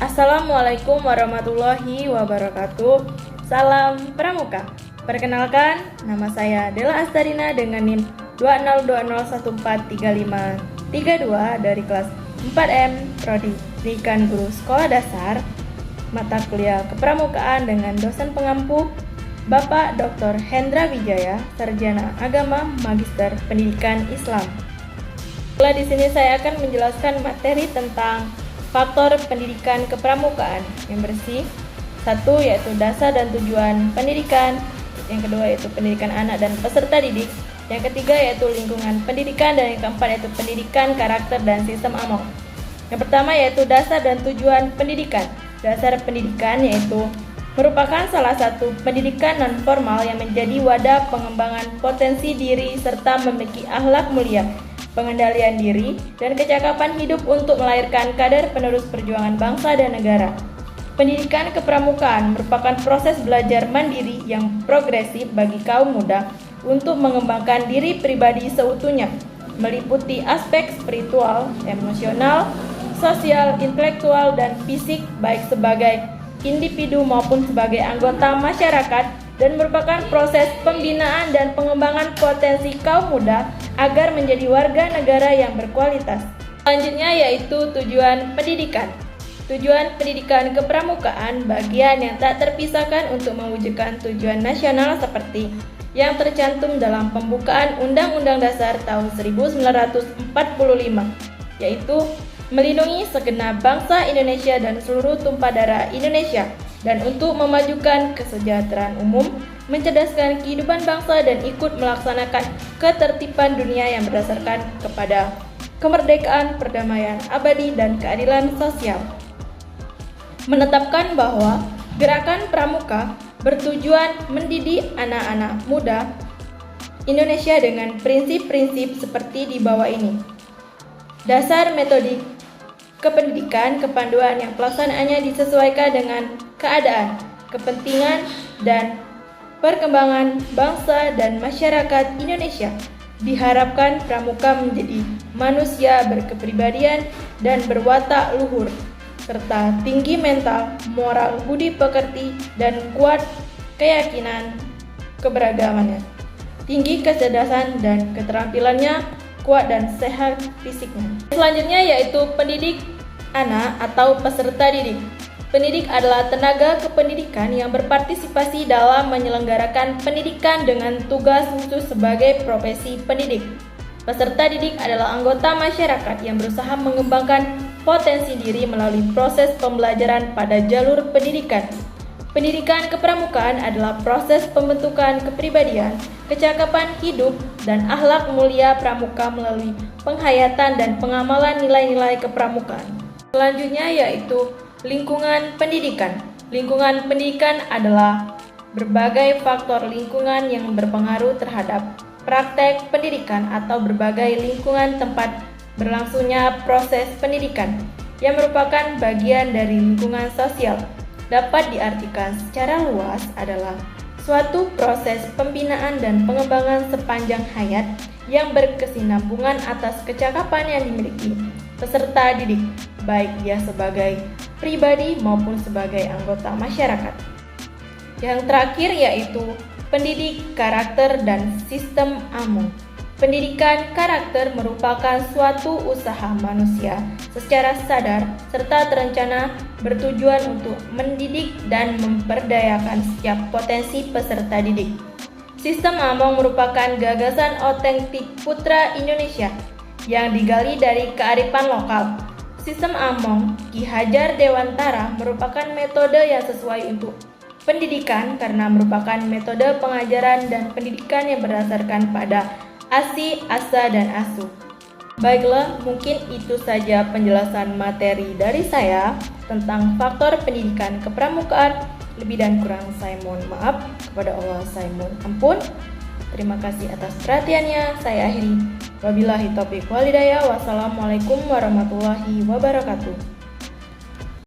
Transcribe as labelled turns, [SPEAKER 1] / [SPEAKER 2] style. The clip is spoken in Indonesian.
[SPEAKER 1] Assalamualaikum warahmatullahi wabarakatuh. Salam Pramuka. Perkenalkan, nama saya Dela Astarina dengan NIM 20201435332 dari kelas 4M Prodi Pendidikan Guru Sekolah Dasar, mata kuliah Kepramukaan dengan dosen pengampu Bapak Dr. Hendra Wijaya, Sarjana Agama Magister Pendidikan Islam. Di sini saya akan menjelaskan materi tentang faktor pendidikan kepramukaan yang bersih. Satu, yaitu dasar dan tujuan pendidikan. Yang kedua, yaitu pendidikan anak dan peserta didik. Yang ketiga, yaitu lingkungan pendidikan. Dan yang keempat, yaitu pendidikan, karakter, dan sistem AMONG. Yang pertama, yaitu dasar dan tujuan pendidikan. Dasar pendidikan yaitu merupakan salah satu pendidikan non-formal yang menjadi wadah pengembangan potensi diri serta memiliki akhlak mulia, pengendalian diri, dan kecakapan hidup untuk melahirkan kader penerus perjuangan bangsa dan negara. Pendidikan kepramukaan merupakan proses belajar mandiri yang progresif bagi kaum muda untuk mengembangkan diri pribadi seutuhnya, meliputi aspek spiritual, emosional, sosial, intelektual, dan fisik baik sebagai individu maupun sebagai anggota masyarakat, dan merupakan proses pembinaan dan pengembangan potensi kaum muda agar menjadi warga negara yang berkualitas. Selanjutnya yaitu tujuan pendidikan. Tujuan pendidikan kepramukaan bagian yang tak terpisahkan untuk mewujudkan tujuan nasional seperti yang tercantum dalam pembukaan Undang-Undang Dasar tahun 1945, yaitu melindungi segenap bangsa Indonesia dan seluruh tumpah darah Indonesia, dan untuk memajukan kesejahteraan umum, mencerdaskan kehidupan bangsa, dan ikut melaksanakan ketertiban dunia yang berdasarkan kepada kemerdekaan, perdamaian abadi, dan keadilan sosial. Menetapkan bahwa gerakan pramuka bertujuan mendidik anak-anak muda Indonesia dengan prinsip-prinsip seperti di bawah ini. Dasar metodik kependidikan, kepanduan yang pelaksanaannya disesuaikan dengan keadaan, kepentingan, dan perkembangan bangsa dan masyarakat Indonesia. Diharapkan pramuka menjadi manusia berkepribadian dan berwatak luhur, serta tinggi mental, moral, budi pekerti, dan kuat keyakinan keberagamannya. Tinggi kecerdasan dan keterampilannya, kuat dan sehat fisiknya. Selanjutnya yaitu pendidik anak atau peserta didik. Pendidik adalah tenaga kependidikan yang berpartisipasi dalam menyelenggarakan pendidikan dengan tugas khusus sebagai profesi pendidik. Peserta didik adalah anggota masyarakat yang berusaha mengembangkan potensi diri melalui proses pembelajaran pada jalur pendidikan. Pendidikan kepramukaan adalah proses pembentukan kepribadian, kecakapan hidup, dan akhlak mulia pramuka melalui penghayatan dan pengamalan nilai-nilai kepramukaan. Selanjutnya yaitu lingkungan pendidikan. Lingkungan pendidikan adalah berbagai faktor lingkungan yang berpengaruh terhadap praktek pendidikan atau berbagai lingkungan tempat berlangsungnya proses pendidikan yang merupakan bagian dari lingkungan sosial. Dapat diartikan secara luas adalah suatu proses pembinaan dan pengembangan sepanjang hayat yang berkesinambungan atas kecakapan yang dimiliki peserta didik, baik dia sebagai pribadi maupun sebagai anggota masyarakat. Yang terakhir yaitu pendidik karakter dan sistem AMONG. Pendidikan karakter merupakan suatu usaha manusia secara sadar serta terencana bertujuan untuk mendidik dan memperdayakan setiap potensi peserta didik. Sistem AMONG merupakan gagasan otentik putra Indonesia yang digali dari kearifan lokal. Sistem AMONG Ki Hajar Dewantara merupakan metode yang sesuai untuk pendidikan karena merupakan metode pengajaran dan pendidikan yang berdasarkan pada ASI, ASA, dan ASU. Baiklah, mungkin itu saja penjelasan materi dari saya tentang faktor pendidikan kepramukaan. Lebih dan kurang saya mohon maaf, kepada Allah saya mohon ampun. Terima kasih atas perhatiannya. Saya akhiri. Wabillahi taufiq wal hidayah. Wassalamualaikum warahmatullahi wabarakatuh.